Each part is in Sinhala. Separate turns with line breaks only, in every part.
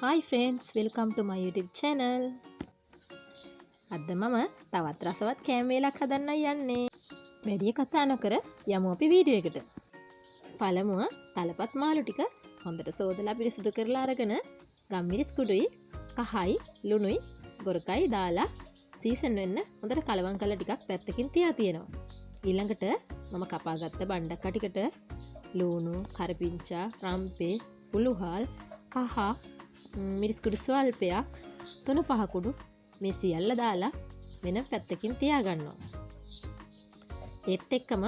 Hi friends, welcome to my YouTube channel. අද මම තවත් රසවත් කෑම වේලක් හදන්නයි යන්නේ. වැඩි කතා නොකර යමු අපි වීඩියෝ එකට. පළමුව තලපත් මාළු ටික හොඳට සෝදලා පිරිසිදු කරලා අරගෙන ගම්මිරිස් කුඩුයි, කහයි, ලුණුයි, ගොරකයි දාලා සීසන් වෙන්න හොඳට කලවම් කරලා ටිකක් පැත්තකින් තියා තියෙනවා. ඊළඟට මම කපාගත්ත බණ්ඩක් කටිකට ලුණු, කරපිංචා, රම්පේ, උළුහල්, කහ මිරිස් කුඩු ස්වල්පයක් 3-5 කුඩු මේ සියල්ල දාලා වෙන පැත්තකින් තියාගන්නවා. ඒත් එක්කම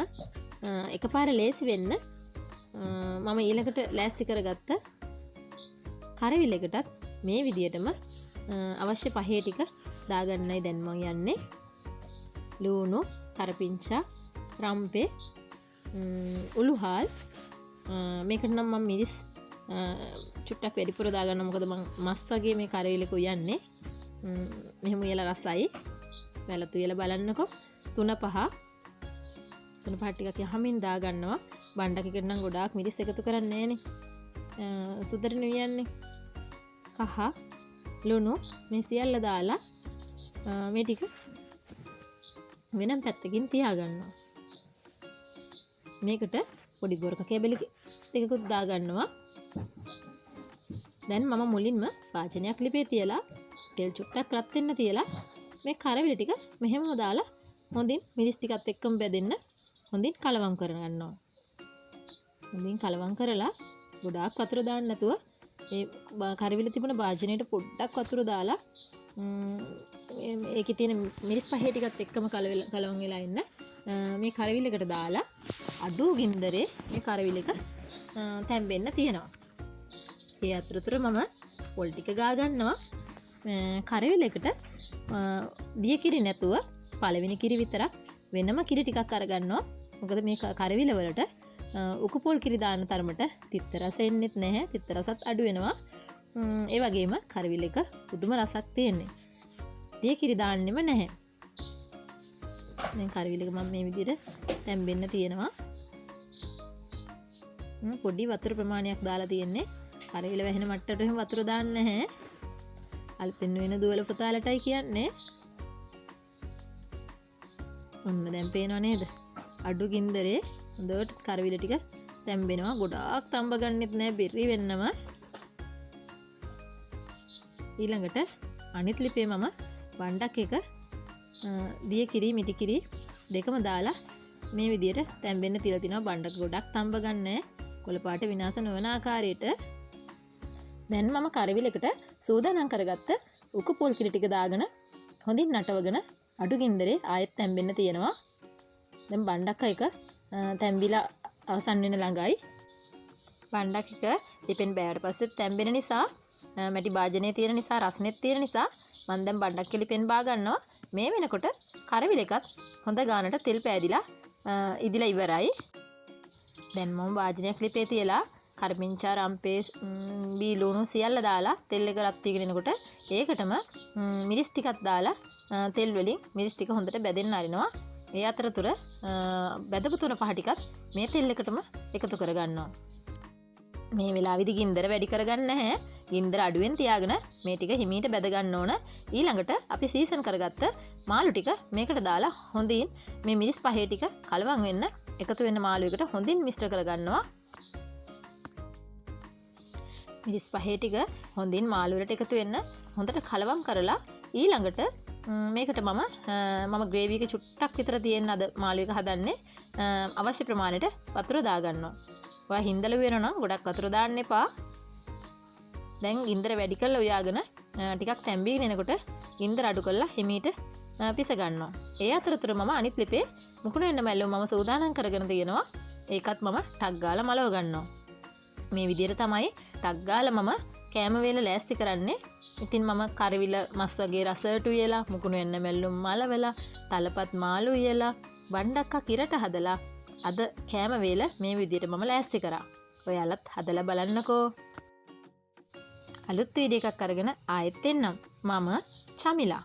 එකපාර ලේසි වෙන්න මම ඊළඟට ලෑස්ති කරගත්ත කරවිලකටත් මේ විදියටම අවශ්‍ය පහේ ටික දාගන්නයි දැන් මම යන්නේ. ලුණු, කරපිංචා, රම්පේ, උළුහල් මේකට නම් මම මිරිස් චුට්ටක් වැඩිපුර දාගන්න මොකද මම මස් වගේ මේ කරවිලක උයන්නේ. මෙහෙම උයලා රසයි. වැලතු උයලා බලන්නකෝ. 3-5 ටිකක් යහමින් දාගන්නවා. බණ්ඩකකට නම් ගොඩාක් මිරිස් එකතු කරන්නේ නැහනේ. සුදරන උයන්නේ. කහ, ලුණු මේ සියල්ල දාලා මේ ටික වෙනම පැත්තකින් තියාගන්නවා. මේකට පොඩි ගොරක කැබලි ටිකකුත් දාගන්නවා. දැන් මම මුලින්ම වාචනයක් ලිපේ තියලා තෙල් චුට්ටක් රත් වෙන්න තියලා මේ කරවිල ටික මෙහෙමම දාලා හොඳින් මිරිස් ටිකත් එක්කම බෙදෙන්න හොඳින් කලවම් කරගන්නවා. හොඳින් කලවම් කරලා ගොඩාක් වතුර දාන්න නැතුව මේ කරවිල තිබුණ භාජනයට පොඩ්ඩක් වතුර දාලා ඒකේ තියෙන මිරිස් පහේ ටිකත් එක්කම කලවම් වෙලා ඉන්න මේ කරවිලකට දාලා අඩු ගින්දරේ මේ කරවිල එක තැම්බෙන්න තියනවා. ඒ අතරතුර මම පොල් ටික ගා ගන්නවා. කරවිලකට දිය කිරි නැතුව පළවෙනි කිරි විතරක් වෙනම කිරි ටිකක් අරගන්නවා. මොකද මේ කරවිල වලට උකු පොල් කිරි දාන තරමට තිත්ත රස එන්නෙත් නැහැ. තිත්ත රසත් අඩු වෙනවා. ඒ වගේම කරවිල එක පුදුම රසක් තියෙන්නේ. දිය කිරි දාන්නෙම නැහැ. දැන් කරවිල එක මම මේ විදිහට තැම්බෙන්න තියෙනවා. පොඩි වතුර ප්‍රමාණයක් දාලා තියෙන්නේ. කරවිල වැහෙන මට්ටමට එහෙම වතුර දාන්නේ නැහැ. අල්පෙන් වෙන දුවල පුතාලටයි කියන්නේ. ඔන්න දැන් පේනව නේද? අඩු ගින්දරේ හොඳට කරවිල ටික තැම්බෙනවා. ගොඩාක් තඹ ගන්නෙත් නැහැ බෙරි වෙන්නම. ඊළඟට අනිත් ලිපේ මම බණ්ඩක් එක දිය කිරි මිටි කිරි දෙකම දාලා මේ විදියට තැම්බෙන්න තියලා තිනවා. බණ්ඩක් ගොඩක් තඹ ගන්නෑ. කොළ පාට විනාශ නොවන ආකාරයට. දැන් මම කරවිලකට සූදානම් කරගත්ත උකු පොල් කිරි ටික දාගෙන හොඳින් නටවගෙන අඩු ගින්දරේ ආයෙත් තැම්බෙන්න තියෙනවා. දැන් බණ්ඩක් එක තැම්බිලා අවසන් වෙන ළඟයි. බණ්ඩක් එක ලිපෙන් බෑවට පස්සේ තැම්බෙන නිසා මැටි භාජනයේ තියෙන නිසා රසනෙත් තියෙන නිසා මම දැන් බණ්ඩක් ලිපෙන් බා ගන්නවා. මේ වෙනකොට කරවිල එකත් හොඳ ගානට තෙල් පෑදිලා ඉදිලා ඉවරයි. දැන් මම වාජනයක් ලිපේ තියලා කරපිංචා, රම්පේ, බීලුණු සියල්ල දාලා තෙල් එක රත් වීගෙන එනකොට ඒකටම මිරිස් ටිකක් දාලා තෙල් වලින් මිරිස් ටික හොඳට බැදෙන්න අරිනවා. ඒ අතරතුර බැදපු 3-5 ටිකත් මේ තෙල් එකටම එකතු කරගන්නවා. මේ වෙලාවේදී ගින්දර වැඩි කරගන්න නැහැ. ගින්දර අඩුවෙන් තියාගෙන මේ ටික හිමීට බැද ගන්න ඕන. ඊළඟට අපි සීසන් කරගත්ත මාළු ටික මේකට දාලා හොඳින් මේ මිරිස් පහේ ටික කලවම් වෙන්න එකතු වෙන්න මාළු එකට හොඳින් මිශ්‍ර කරගන්නවා. මිරිස් පහේ ටික හොඳින් මාළු වලට එකතු වෙන්න හොඳට කලවම් කරලා ඊළඟට මේකට මම ග්‍රේවි එක චුට්ටක් විතර තියෙන අද මාළු එක හදන්නේ. අවශ්‍ය ප්‍රමාණයට වතුර දාගන්නවා. ඔයා හින්දලු වෙනවා නම් ගොඩක් වතුර දාන්න එපා. දැන් ගින්දර වැඩි කරලා උයාගෙන ටිකක් තැම්බීගෙන එනකොට ගින්දර අඩු කරලා හිමීට පිස ගන්නවා. ඒ අතරතුර මම අනිත් ලිපේ මුකුණ වෙන්න මැල්ලුව මම සූදානම් කරගෙන තියෙනවා. ඒකත් මම ටක් ගාලා මලව ගන්නවා. මේ විදිහට තමයි ටක් ගාලා මම කෑම වේල ලෑස්ති කරන්නේ. ඉතින් මම කරවිල මස් වගේ රසට උයලා මුකුණු වෙන්න මැල්ලුම් මලවලා තලපත් මාළු උයලා බණ්ඩක්කා කිරට හදලා අද කෑම වේල මේ විදිහට මම ලෑස්ති කරා. ඔයාලත් හදලා බලන්නකෝ. අලුත් වීඩියෝ එකක් අරගෙන ආයෙත් එන්නම්. මම චමිලා.